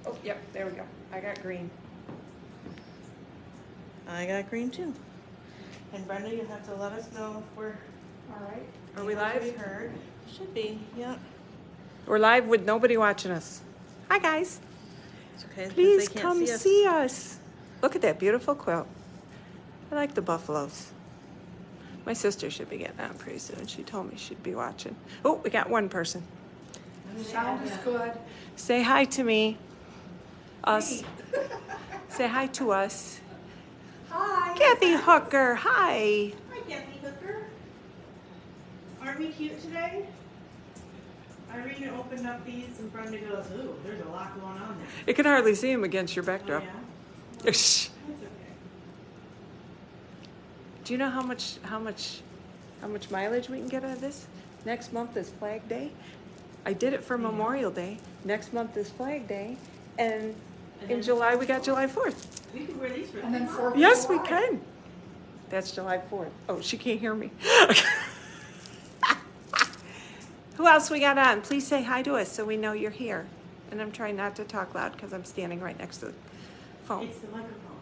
Oh, yep, there we go. I got green. I got green too. And Brenda, you have to let us know if we're All right. Are we live? We heard. Should be, yeah. We're live with nobody watching us. Hi, guys. It's okay. Please they can't come see us. Look at that beautiful quilt. I like the buffaloes. My sister should be getting on pretty soon. She told me she'd be watching. Oh, we got one person. Sound is good. Say hi to me. Us. Hey. Say hi to us. Hi. Kathy Hooker, hi. Hi, Kathy Hooker. Aren't we cute today? Irene opened up these and Brenda goes, ooh, there's a lot going on there. You can hardly see him against your backdrop. Oh, yeah? Shh. That's okay. Do you know how much mileage we can get out of this? Next month is Flag Day. I did it for Memorial Day. Next month is Flag Day, and in July we got July 4th. We can wear these for And then 4th of Yes, we July. can. That's July 4th. Oh, she can't hear me. Who else we got on? Please say hi to us so we know you're here. And I'm trying not to talk loud because I'm standing right next to the phone. It's the microphone.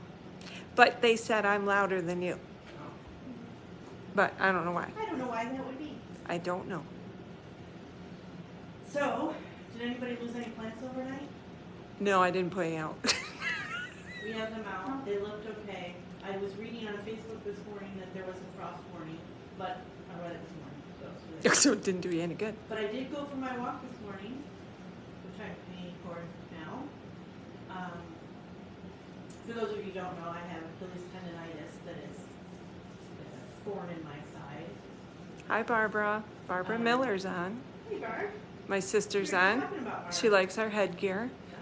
But they said I'm louder than you. But I don't know why. I don't know why that would be. I don't know. So, did anybody lose any plants overnight? No, I didn't put it out. We have them out. They looked okay. I was reading on Facebook this morning that there was a frost warning, but I read it this morning, so it's really So it didn't do you any good. But I did go for my walk this morning, which I'm paying for now. For those of you who don't know, I have Achilles tendonitis that is a thorn in my side. Hi, Barbara. Barbara Miller's on. Hey, Barb. My sister's What are you on. talking about, Barb? She likes our headgear. Yeah.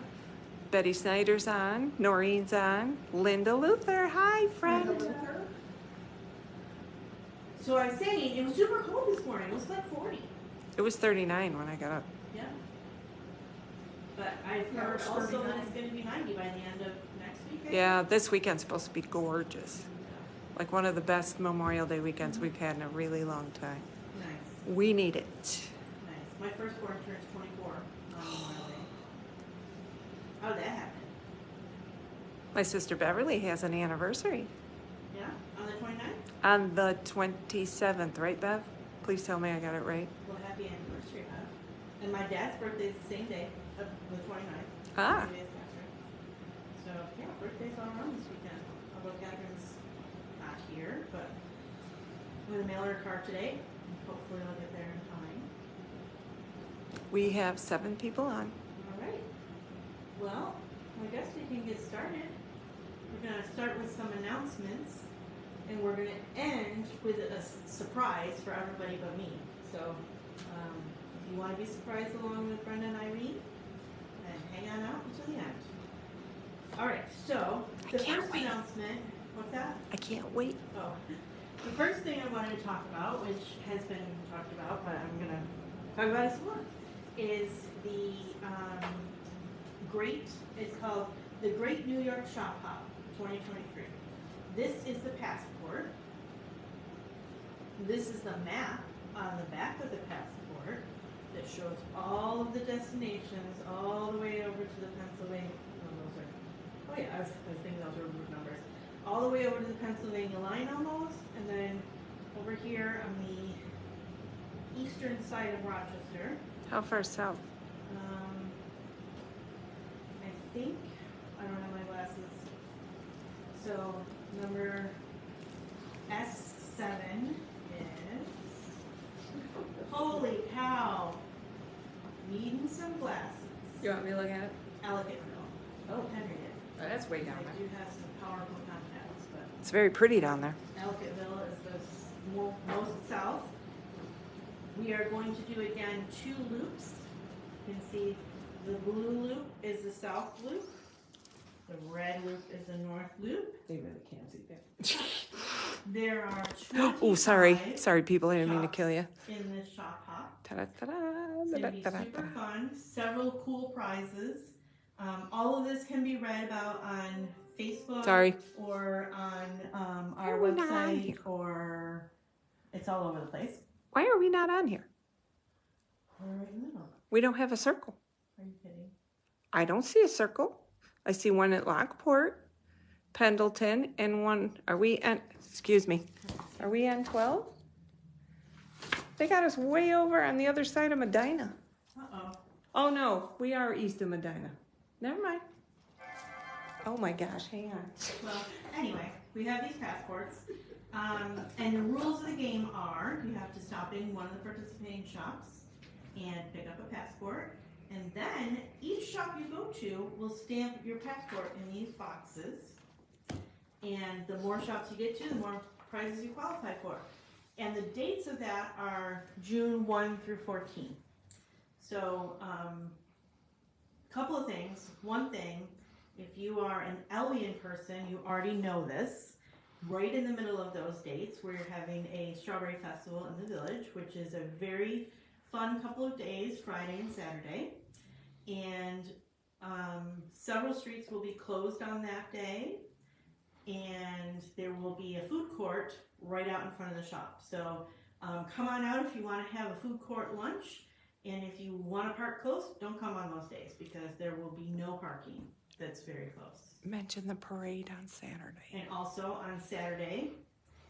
Betty Snyder's on. Noreen's on. Linda Luther. Hi, friend. So I was saying, it was super cold this morning. It was like 40. It was 39 when I got up. Yeah. But I've Yeah, it heard was also 39. that it's going to be 90 by the end of next week. I think. Yeah, this weekend's supposed to be gorgeous. Like one of the best Memorial Day weekends we've had in a really long time. Nice. We need it. Nice. My firstborn turns 24 on Memorial Day. How did that happen? My sister Beverly has an anniversary Yeah? On the 29th? on the 27th, right, Bev? Please tell me I got it right. Well, happy anniversary, Bob. And my dad's birthday is the same day, of the 29th. Ah. Same day as Catherine. So, yeah, birthdays all around this weekend. Although Catherine's not here, but I'm going to mail her a card today. Hopefully I'll get there in time. We have 7 people on. All right. Well, I guess we can get started. We're going to start with some announcements, and we're going to end with a surprise for everybody but me. So, if you want to be surprised along with Brenda and Irene, then hang on out until the end. All right. So, the can't first wait. announcement. What's that? I can't wait. Oh, the first thing I wanted to talk about, which has been talked about, but I'm going to talk about it some more, is the it's called the Great New York Shop Hop 2023. This is the passport. This is the map on the back of the passport that shows all of the destinations all the way over to the Pennsylvania. Oh yeah, I was thinking those were route numbers. All the way over to the Pennsylvania line almost, and then over here on the eastern side of Rochester. How far south? I think, I don't have my glasses. So number S7 is, holy cow, needing some glasses. You want me to look at it? Ellicottville. Oh, Henry did. Oh, that's way down I there. do have some powerful contacts, but It's very pretty down there. Ellicottville is the most south. We are going to do again 2 loops. You can see the blue loop is the south loop. The red loop is the north loop. They really can't see that. There are Oh, sorry. 25 Sorry, people. I didn't mean to shops kill you. in this shop hop. Ta-da-ta-da, It's going to be da-da-ta-da. super fun. Several cool prizes. All of this can be read about on Facebook. Sorry. Or on our We're not on website, here. or it's all over the place. Why are we not on here? We're right in the middle. We don't have a circle. Are you kidding? I don't see a circle. I see one at Lockport, Pendleton, and one, are we on 12? They got us way over on the other side of Medina. Uh-oh. Oh no, we are east of Medina. Never mind. Oh my gosh, hang on. Well, anyway, we have these passports. And the rules of the game are you have to stop in one of the participating shops and pick up a passport. And then each shop you go to will stamp your passport in these boxes. And the more shops you get to, the more prizes you qualify for. And the dates of that are June 1 through 14. So, couple of things. One thing, if you are an Albion person, you already know this. Right in the middle of those dates, we're having a strawberry festival in the village, which is a very fun couple of days, Friday and Saturday. And several streets will be closed on that day. And there will be a food court right out in front of the shop. So come on out if you want to have a food court lunch. And if you want to park close, don't come on those days because there will be no parking that's very close. Mention the parade on Saturday. And also on Saturday,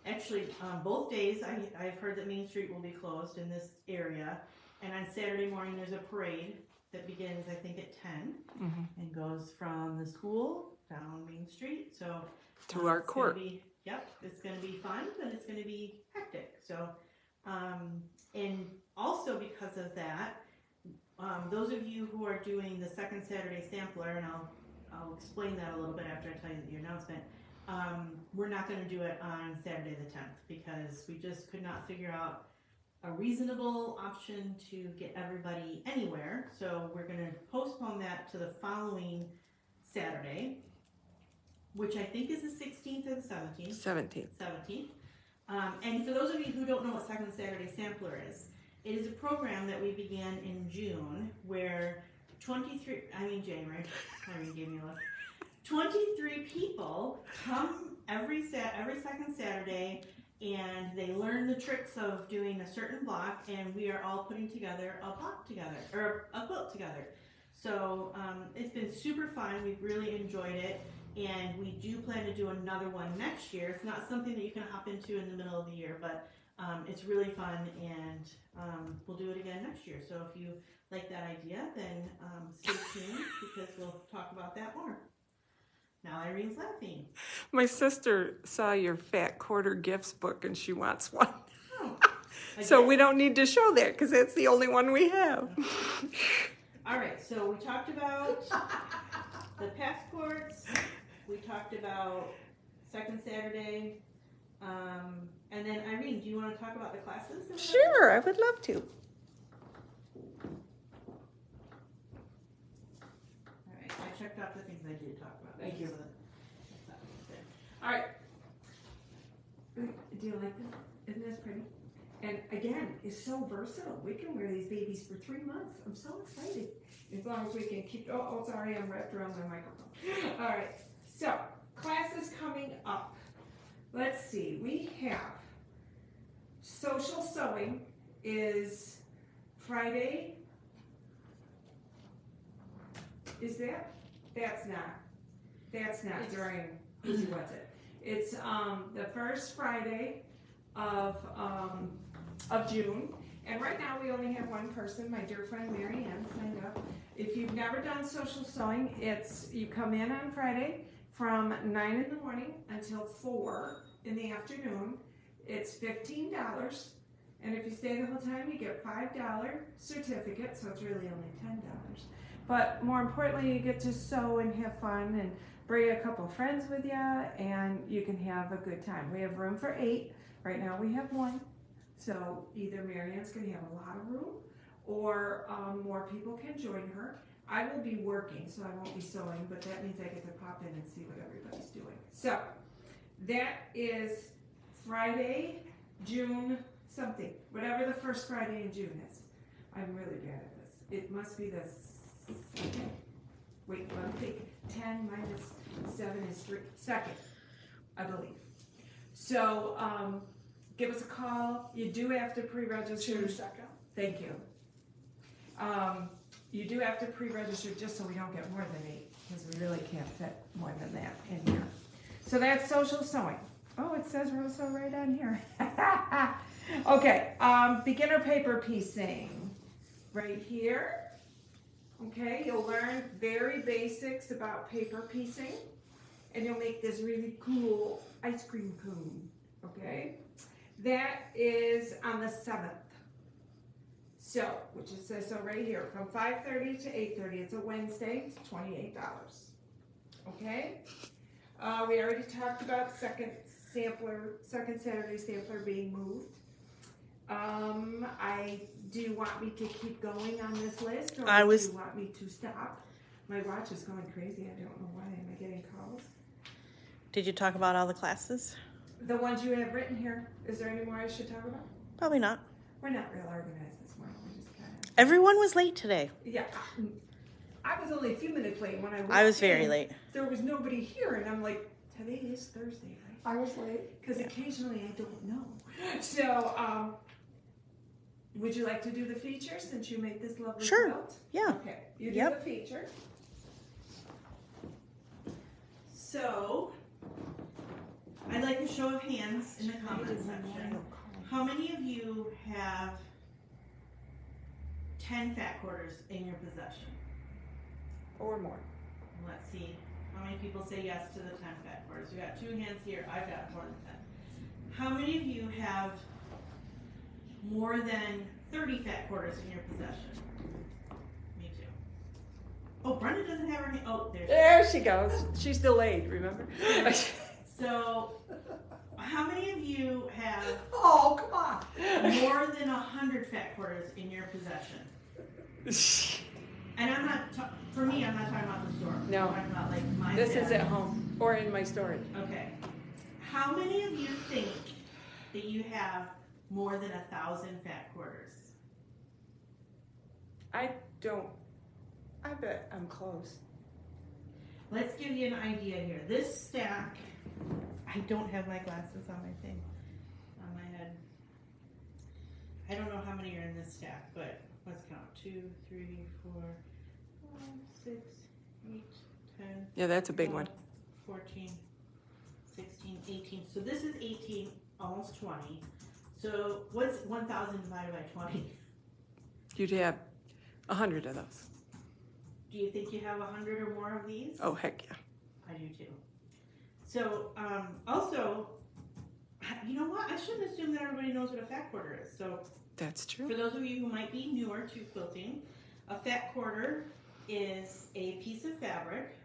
actually both days I've heard that Main Street will be closed in this area. And on Saturday morning there's a parade that begins I think at 10 and goes from the school down Main Street. So to our court. It's going to be fun, but it's going to be hectic. So, and also because of that, those of you who are doing the second Saturday sampler, and I'll explain that a little bit after I tell you the announcement, we're not going to do it on Saturday the 10th because we just could not figure out a reasonable option to get everybody anywhere. So we're going to postpone that to the following Saturday, which I think is the 16th or the 17th. 17th. And for those of you who don't know what Second Saturday Sampler is, it is a program that we began in June where January, Irene gave me a look. 23 people come every second Saturday and they learn the tricks of doing a certain block, and we are all putting together a block together, or a quilt together. So it's been super fun. We've really enjoyed it. And we do plan to do another one next year. It's not something that you can hop into in the middle of the year, but it's really fun, and we'll do it again next year. So if you like that idea, then stay tuned because we'll talk about that more. Now Irene's laughing. My sister saw your Fat Quarter Gifts book and she wants one. Oh, so we don't need to show that because that's the only one we have. All right, so we talked about the passports. We talked about second Saturday. And then Irene, do you want to talk about the classes? Sure, I would love to. All right, I checked off the things I did talk about. Thank you. So that's good. All right. Do you like this? Isn't this pretty? And again, it's so versatile. We can wear these babies for 3 months. I'm so excited. As long as we can keep, sorry, I'm wrapped around my microphone. All right, so classes coming up. Let's see, we have social sewing is Friday. Is that? That's not during Who's What's It. It's the first Friday of June. And right now we only have one person, my dear friend Mary Ann, signed up. If you've never done social sewing, you come in on Friday from 9 in the morning until 4 in the afternoon. It's $15. And if you stay the whole time, you get $5 certificate, so it's really only $10. But more importantly, you get to sew and have fun and bring a couple friends with you, and you can have a good time. We have room for 8. Right now we have 1. So either Marianne's going to have a lot of room, or more people can join her. I will be working, so I won't be sewing, but that means I get to pop in and see what everybody's doing. So that is Friday, June something, whatever the first Friday in June is. I'm really bad at this. It must be the second. Wait, let me think. 10 minus 7 is 3. Second, I believe. So give us a call. You do have to pre-register. June 2nd. Thank you. You do have to pre-register just so we don't get more than 8, because we really can't fit more than that in here. So that's social sewing. Oh, it says Roseau right on here. Okay, beginner paper piecing. Right here. Okay, you'll learn very basics about paper piecing. And you'll make this really cool ice cream cone. Okay? That is on the 7th. So, which it says so right here, from 5:30 to 8:30. It's a Wednesday. It's $28. Okay. We already talked about second Saturday sampler being moved. Do you want me to keep going on this list, or do you want me to stop? My watch is going crazy. I don't know why. Am I getting calls? Did you talk about all the classes? The ones you have written here. Is there any more I should talk about? Probably not. We're not real organized this morning. We're just kind of. Everyone was late today. Yeah. I was only a few minutes late when I walked I was very in. late. There was nobody here, and I'm like, today is Thursday, right? I was late. Because occasionally I don't know. So, would you like to do the feature since you made this lovely quilt? Yeah. Okay, you do the feature. So, I'd like a show of hands in the comments section. How many of you have 10 fat quarters in your possession? Or more. Let's see. How many people say yes to the 10 fat quarters? We got 2 hands here. I've got more than 10. How many of you have more than 30 fat quarters in your possession? Me too. Oh, Brenda doesn't have her hand. Oh, there she goes. She's delayed, remember? So, how many of you have Oh, come on. more than 100 fat quarters in your possession? And I'm not, for me, I'm not talking about the store. No. I'm talking about like my This is at home or in my storage. Okay. How many of you think that you have more than 1,000 fat quarters? I don't. I bet I'm close. Let's give you an idea here. This stack, I don't have my glasses on my thing, on my head. I don't know how many are in this stack, but let's count. 2, 3, 4, 5, 6, 8, 10. Yeah, that's a big 12, one. 14, 16, 18. So this is 18, almost 20. So what's 1,000 divided by 20? You'd have 100 of those. Do you think you have 100 or more of these? Oh, heck yeah. I do too. So, also, you know what? I shouldn't assume that everybody knows what a fat quarter is. So, That's true. for those of you who might be newer to quilting, a fat quarter is a piece of fabric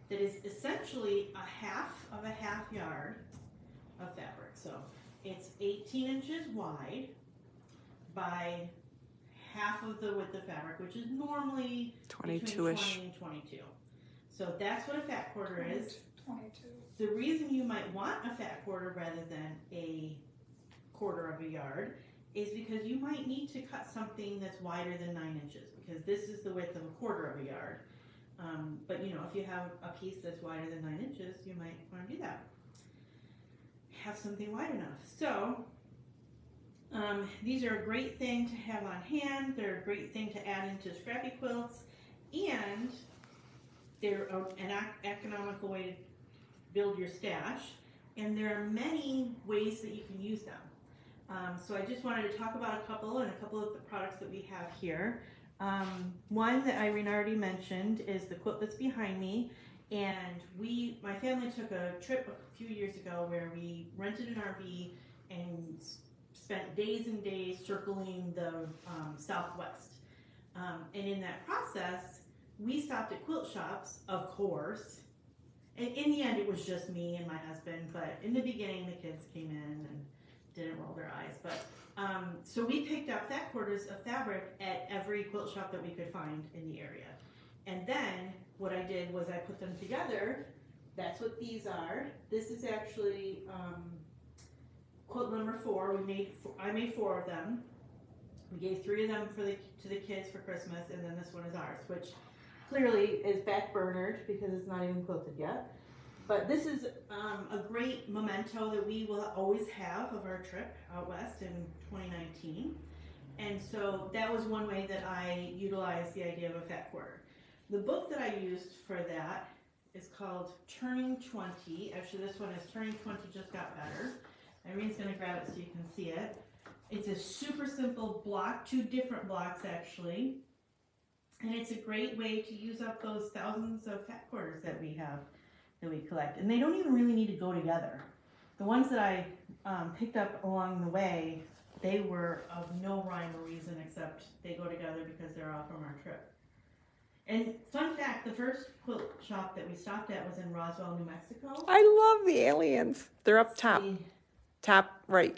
that is essentially a half yard of fabric. So, it's 18 inches wide by half of the width of fabric, which is normally 22-ish. 20 and 22. So that's what a fat quarter is. 22. The reason you might want a fat quarter rather than a quarter of a yard is because you might need to cut something that's wider than 9 inches, because this is the width of a quarter of a yard. But you know, if you have a piece that's wider than 9 inches, you might want to do that. Have something wide enough. So these are a great thing to have on hand. They're a great thing to add into scrappy quilts, and they're an economical way to build your stash. And there are many ways that you can use them. So I just wanted to talk about a couple of the products that we have here. One that Irene already mentioned is the quilt that's behind me. And my family took a trip a few years ago where we rented an RV and spent days and days circling the Southwest. And in that process, we stopped at quilt shops, of course. And in the end, it was just me and my husband, but in the beginning, the kids came in and didn't roll their eyes. But so we picked up fat quarters of fabric at every quilt shop that we could find in the area. And then what I did was I put them together. That's what these are. This is actually quilt number 4. I made 4 of them. We gave 3 of them to the kids for Christmas, and then this one is ours, which clearly is back-burnered because it's not even quilted yet. But this is a great memento that we will always have of our trip out west in 2019. And so that was one way that I utilized the idea of a fat quarter. The book that I used for that is called Turning 20. Actually, this one is Turning 20 Just Got Better. Irene's going to grab it so you can see it. It's a super simple block, 2 different blocks actually. And it's a great way to use up those thousands of fat quarters that we have, that we collect. And they don't even really need to go together. The ones that I picked up along the way, they were of no rhyme or reason except they go together because they're all from our trip. And fun fact, the first quilt shop that we stopped at was in Roswell, New Mexico. I love the aliens. They're up top. Top right.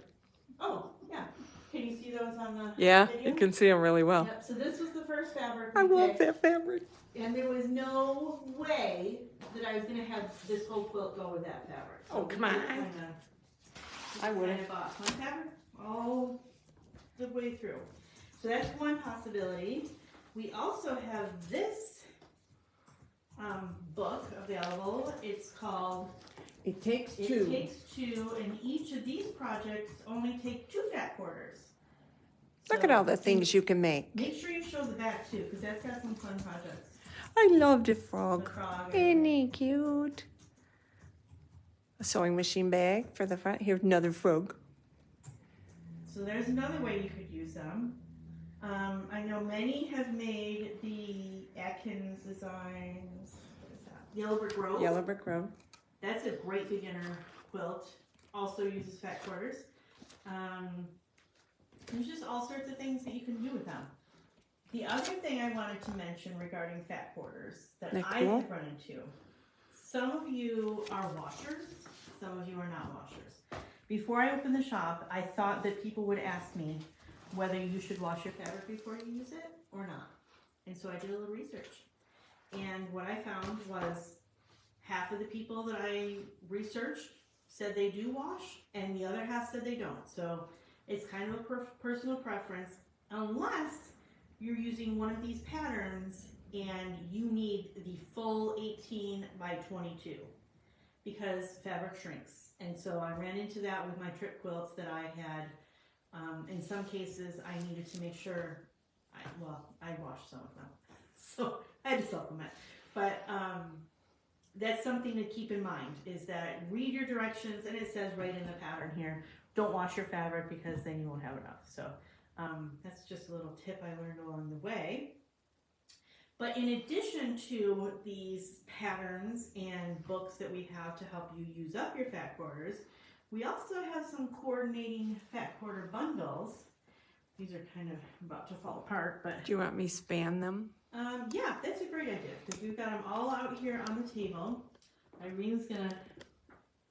Oh, yeah. Can you see those on the Yeah, video? you can see them really well. Yep, so this was the first fabric I we love picked, that fabric. and there was no way that I was going to have this whole quilt go with that fabric. So Oh, come on. I would've. kind of bought one fabric all the way through. So that's one possibility. We also have this book available. It's called It Takes It Two. Takes Two, and each of these projects only take 2 fat quarters. Look So- at all the things you can make. Make sure you show the back too, because that's got some fun projects. I love the The frog. frog. Isn't he cute? A sewing machine bag for the front. Here's another frog. So there's another way you could use them. I know many have made the Atkins Designs, what is that? Yellow Brick Road. Yellow brick road. That's a great beginner quilt. Also uses fat quarters. There's just all sorts of things that you can do with them. The other thing I wanted to mention regarding fat quarters that They're I cool. have run into, some of you are washers, some of you are not washers. Before I opened the shop, I thought that people would ask me whether you should wash your fabric before you use it or not. And so I did a little research. And what I found was half of the people that I researched said they do wash, and the other half said they don't. So it's kind of a personal preference, unless you're using one of these patterns and you need the full 18 by 22 because fabric shrinks. And so I ran into that with my trip quilts that I had. In some cases, I needed to make sure, I washed some of them. So I had to supplement. But that's something to keep in mind, is that read your directions, and it says right in the pattern here, don't wash your fabric because then you won't have enough. So that's just a little tip I learned along the way. But in addition to these patterns and books that we have to help you use up your fat quarters, we also have some coordinating fat quarter bundles. These are kind of about to fall apart, but Do you want me to span them? yeah, that's a great idea, because we've got them all out here on the table. Irene's gonna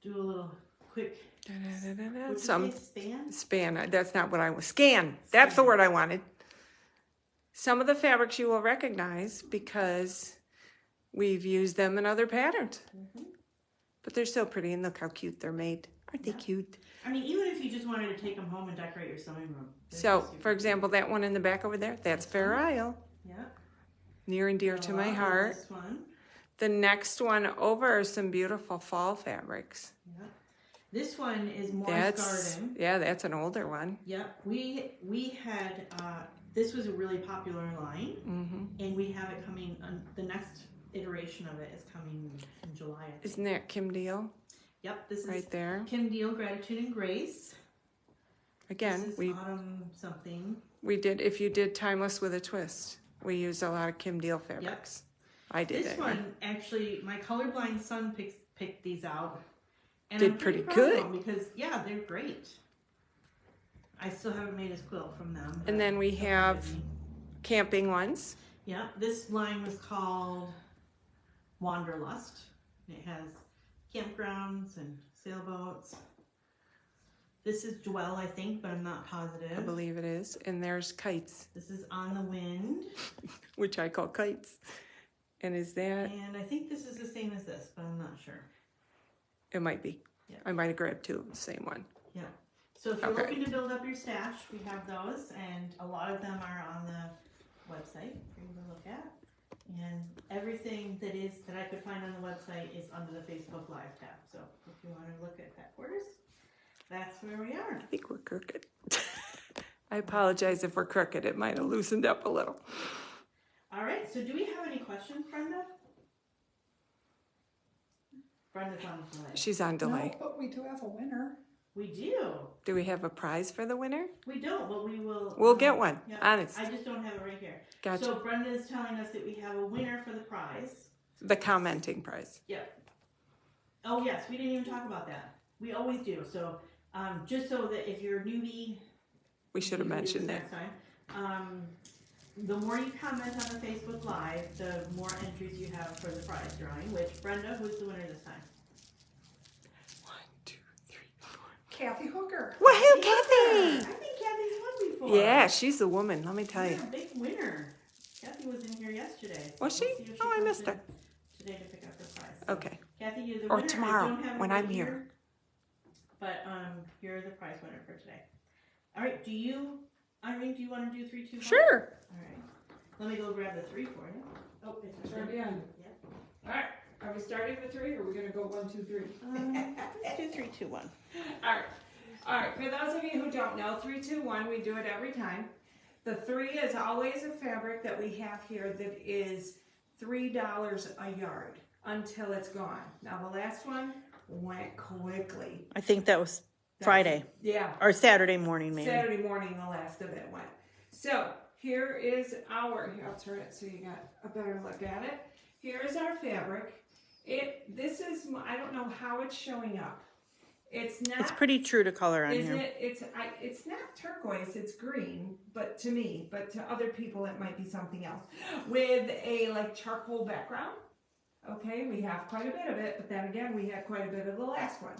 do a little quick, Da-da-da-da-da. what'd you Some say, span? span. That's not what I was. Scan. That's the word I wanted. Some of the fabrics you will recognize because we've used them in other patterns. Mhm. But they're so pretty, and look how cute they're made. Aren't they Yeah. cute? I mean, even if you just wanted to take them home and decorate your sewing room. they're So, just super for example, that one in the back over there, that's Fair Isle. cute. Yeah. Near and dear to my I love heart. This one. The next one over are some beautiful fall fabrics. Yeah. This one is Moore's That's, Garden. yeah, that's an older one. Yep. We had this was a really popular line, Hmm. and we have it coming. The next iteration of it is coming in July. I think. Isn't that Kim Deal Yep. This is right there? Kim Deal, Gratitude and Grace. Again, This is we autumn something. did, if you did Timeless with a Twist, we used a lot of Kim Deal fabrics. I did This that. one, actually, my colorblind son picked these out. And Did I'm pretty proud good. of them because, yeah, they're great. I still haven't made his quilt from them. And then we but have busy. camping ones. Yeah, this line was called Wanderlust. It has campgrounds and sailboats. This is Dwell, I think, but I'm not I positive. believe it is. And there's kites, This is On the Wind. which I call kites. And is that, And I think this is the same as this, but I'm not sure. it might be. Yeah. I might have grabbed two of the same one. Yeah. So if you're Okay. looking to build up your stash, we have those, and a lot of them are on the website for you to look at. And everything that I could find on the website is under the Facebook Live tab. So if you want to look at fat quarters, that's where we are. I think we're crooked. I apologize if we're crooked. It might have loosened up a little. All right, so do we have any questions, Brenda? Brenda's on delay. She's on delay. No, but we do have a winner. We do. Do we have a prize for the winner? We don't, but we will. We'll get one. Yep. Honest. I just don't have it right here. Gotcha. So Brenda is telling us that we have a winner for the prize. The commenting prize. Yep. Oh yes, we didn't even talk about that. We always do. So just so that if you're a newbie, We should have you can do mentioned this that. next time. The more you comment on the Facebook Live, the more entries you have for the prize drawing. Which Brenda, who's the winner this time? 1, 2, 3, 4. Kathy Hooker. Woohoo, I Kathy! think Kathy's won before. Yeah, she's the woman, let me tell you. Yeah, big winner. Kathy was in here yesterday. Was she? We'll see if Oh, I comes missed in her. today to pick up her prize. So, Okay. Kathy, you're the Or winner. tomorrow, I don't have it when right I'm here. But you're the prize winner for today. All right. Irene, do you want to do 3, 2, 1? Sure. All right. Let me go grab the 3 for you. Oh, it's Sure, yeah. All right. Are we starting with 3 or are we going to go 1, 2, 3? Let's do 3, 2, 1. All right. All right. For those of you who don't know, 3, 2, 1, we do it every time. The 3 is always a fabric that we have here that is $3 a yard until it's gone. Now, the last one went quickly. I think that was Friday Yeah. or Saturday morning, maybe. Saturday morning, the last of it went. So here is here, I'll turn it so you got a better look at it. Here is our fabric. This is, I don't know how it's showing up. It's not. It's pretty true to color on Is here. it? It's not turquoise. It's green, but to me, but to other people, it might be something else. With a like charcoal background. Okay, we have quite a bit of it, but then again, we had quite a bit of the last one.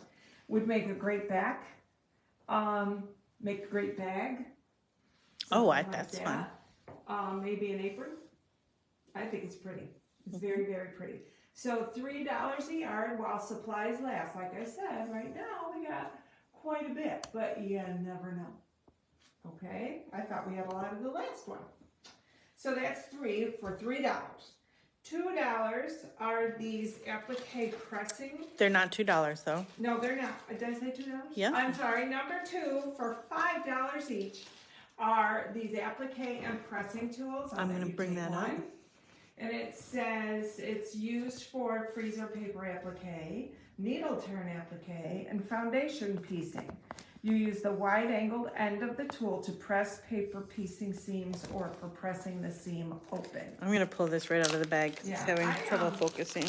Would make a great back. Make a great bag. Oh, Something that's like that. Maybe an apron. I think it's pretty. It's very, very pretty. So $3 a yard while supplies last. Like I said, right now we got quite a bit, but you never know. Okay, I thought we had a lot of the last one. So that's 3 for $3. $2 are these applique pressing. They're not $2 though. No, they're not. Did I say $2? Yeah. I'm sorry. Number 2 for $5 each are these applique and pressing tools. I'm going to bring that up. And it says it's used for freezer paper applique, needle turn applique, and foundation piecing. You use the wide-angled end of the tool to press paper piecing seams or for pressing the seam open. I'm going to pull this right out of the bag because Yeah, it's having I, trouble focusing.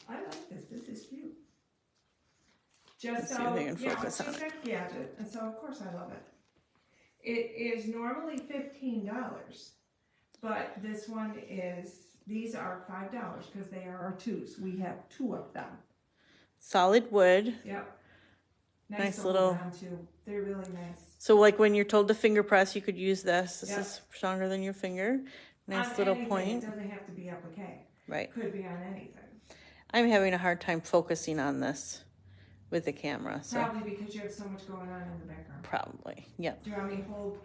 I like this. This is cute. Just Let's see so, if I can focus she's on got a gadget, and so of course I love it. It is normally $15, but this one is, these are $5 because they are our 2s. We have 2 of them. Solid wood. Yep. Nice to hold little- on to. They're really nice. So like when you're told to finger press, you could use this. This Yeah. is stronger than your finger. Nice On little anything, point. It doesn't have to be applique. Right. Could be on anything. I'm having a hard time focusing on this with the camera. So Probably because you have so much going on in the background. probably. Yep. Do you want me to hold?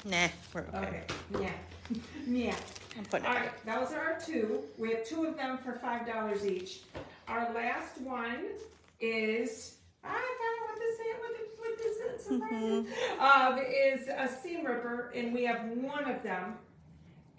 Nah, we're okay. Okay. Yeah. Yeah. I'm putting All it right, those are our 2. We have 2 of them for $5 each. Our last one is, I found what this is, surprising. Is a seam ripper, and we have 1 of them.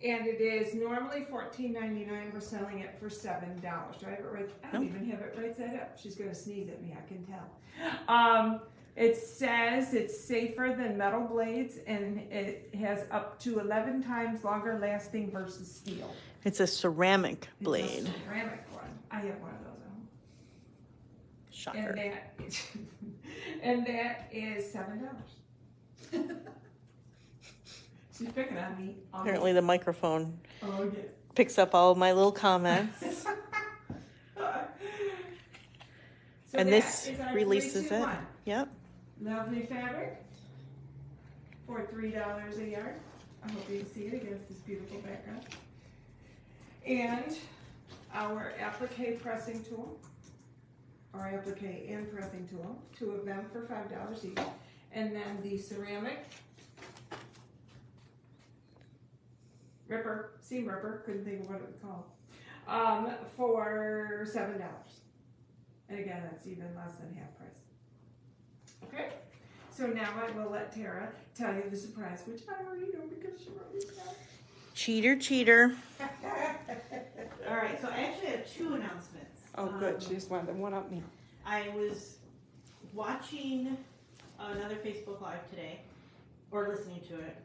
And it is normally $14.99. We're selling it for $7. Do I have it right? I don't even have it right side up. She's gonna sneeze at me, I can tell. It says it's safer than metal blades, and it has up to 11 times longer lasting versus steel. It's a ceramic It's blade. a ceramic one. I have one of those at home. Shocker. And that is $7. She's picking on me. Apparently the microphone Oh, yeah. picks up all of my little comments. So And that this is our releases 3, 2, it. 1. Yep. Lovely fabric for $3 a yard. I hope you can see it against this beautiful background. And our applique pressing tool, our applique and pressing tool, 2 of them for $5 each. And then the ceramic ripper, seam ripper, couldn't think of what it was called, for $7. And again, that's even less than half price. Okay, So now I will let Tara tell you the surprise, which I already know because she wrote it down. Cheater, cheater. All right, so I actually have two announcements. Oh, good. She just wanted to one up me. I was watching another Facebook Live today, or listening to it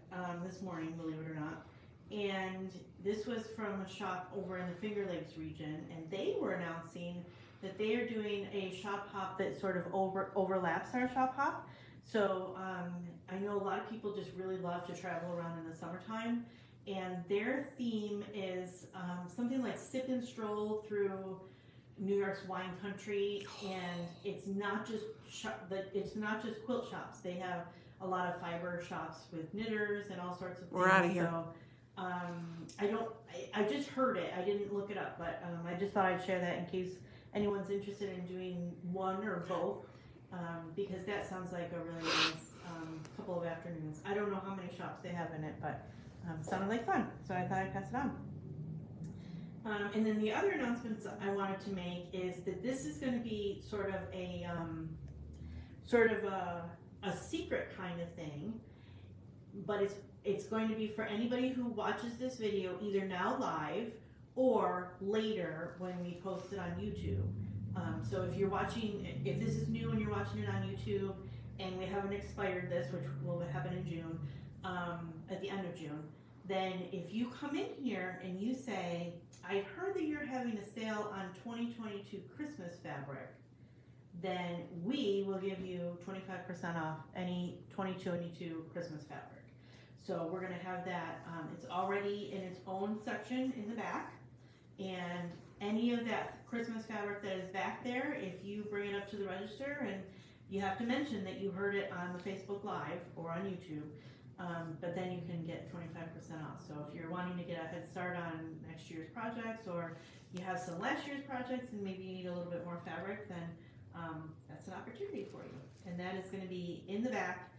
this morning, believe it or not. And this was from a shop over in the Finger Lakes region, and they were announcing that they are doing a shop hop that sort of overlaps our shop hop. So I know a lot of people just really love to travel around in the summertime, and their theme is something like sip and stroll through New York's wine country, and it's not just quilt shops. They have a lot of fiber shops with knitters and all sorts of things. We're outta here. So I just heard it. I didn't look it up, but I just thought I'd share that in case anyone's interested in doing one or both, because that sounds like a really nice couple of afternoons. I don't know how many shops they have in it, but sounded like fun, so I thought I'd pass it on. And then the other announcements I wanted to make is that this is going to be sort of a secret kind of thing, but it's going to be for anybody who watches this video either now live or later when we post it on YouTube. So if this is new and you're watching it on YouTube and we haven't expired this, which will happen in June, at the end of June, then if you come in here and you say, I heard that you're having a sale on 2022 Christmas fabric, then we will give you 25% off any 2022 Christmas fabric. So we're going to have that. It's already in its own section in the back, and any of that Christmas fabric that is back there, if you bring it up to the register, and you have to mention that you heard it on the Facebook Live or on YouTube, but then you can get 25% off. So if you're wanting to get a head start on next year's projects, or you have some last year's projects and maybe you need a little bit more fabric, then that's an opportunity for you. And that is going to be in the back,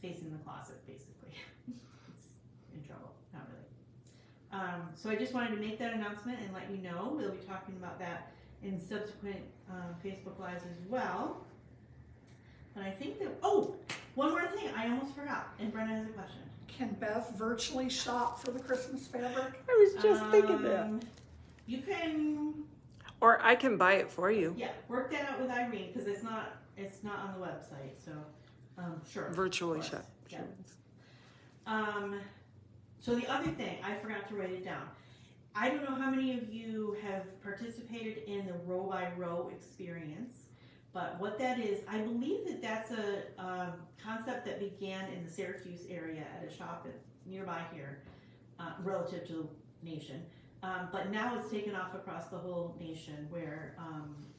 facing the closet, basically. It's in trouble, not really. So I just wanted to make that announcement and let you know. We'll be talking about that in subsequent Facebook Lives as well. But I think that, one more thing, I almost forgot, and Brenda has a question. Can Beth virtually shop for the Christmas fabric? I was just thinking that. You can, Or I can buy it for you. yeah, work that out with Irene, because it's not on the website, so, sure. Virtually of course, shop. yeah. So the other thing, I forgot to write it down. I don't know how many of you have participated in the row by row experience, but what that is, I believe that that's a concept that began in the Syracuse area at a shop nearby here, relative to the nation. But now it's taken off across the whole nation, where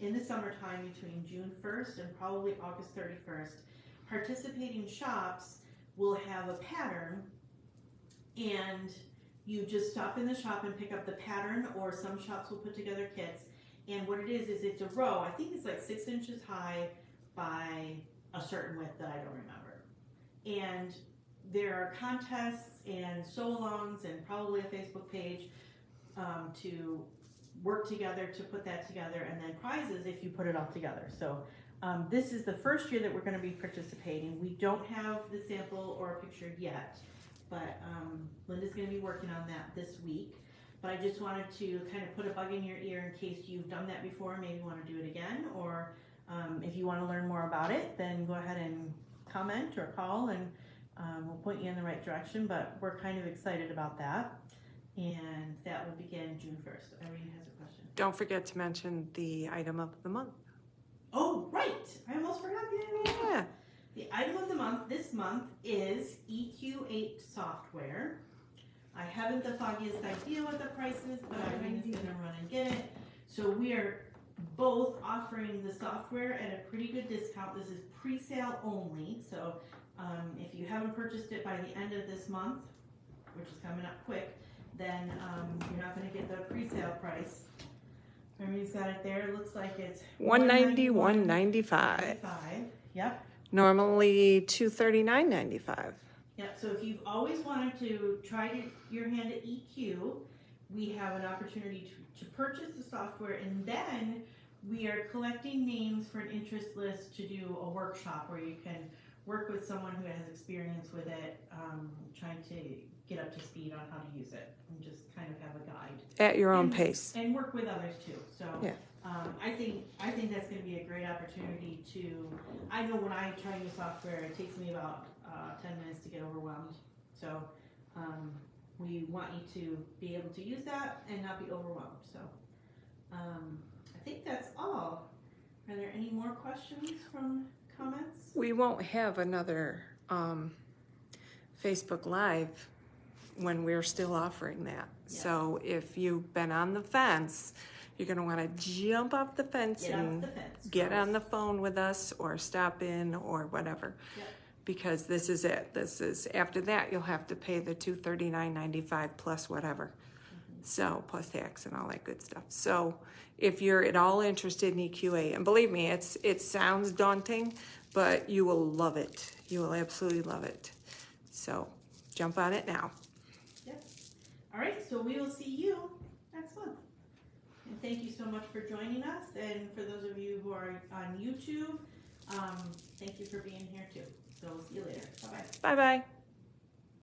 in the summertime between June 1st and probably August 31st, participating shops will have a pattern, and you just stop in the shop and pick up the pattern, or some shops will put together kits. And what it is it's a row. I think it's like 6 inches high by a certain width that I don't remember. And there are contests and sew-alongs and probably a Facebook page to work together to put that together, and then prizes if you put it all together. So this is the first year that we're going to be participating. We don't have the sample or a picture yet, but Linda's going to be working on that this week. But I just wanted to kind of put a bug in your ear in case you've done that before, maybe want to do it again, or if you want to learn more about it, then go ahead and comment or call, and we'll point you in the right direction. But we're kind of excited about that, and that will begin June 1st. Irene has a question. Don't forget to mention the item of the month. Oh, right! I almost forgot the item of the month. Yeah. The item of the month this month is EQ8 software. I haven't the foggiest idea what the price is, but Irene is going to run and get it. So we are both offering the software at a pretty good discount. This is pre-sale only, so if you haven't purchased it by the end of this month, which is coming up quick, then you're not going to get the pre-sale price. Irene's got it there. It looks like it's $190, $195. Yep. Normally $239.95. Yeah, so if you've always wanted to try your hand at EQ, we have an opportunity to purchase the software, and then we are collecting names for an interest list to do a workshop where you can work with someone who has experience with it, trying to get up to speed on how to use it and just kind of have a guide. At your own And- pace. And work with others too, so. Yeah. I think that's gonna be a great opportunity to, I know when I try new software, it takes me about 10 minutes to get overwhelmed. So, we want you to be able to use that and not be overwhelmed, so. I think that's all. Are there any more questions from comments? We won't have another Facebook Live when we're still offering that. Yeah. So if you've been on the fence, you're going to want to jump off the fence Get off and the fence. get on the phone with us or stop in or whatever. Yep. Because this is it. This is, after that, you'll have to pay the $239.95 plus whatever. So, plus tax and all that good stuff. So, if you're at all interested in EQA, and believe me, it sounds daunting, but you will love it. You will absolutely love it. So, jump on it now. Yep. All right, so we will see you next month. And thank you so much for joining us. And for those of you who are on YouTube, thank you for being here too. So we'll see you later. Bye-bye. Bye-bye.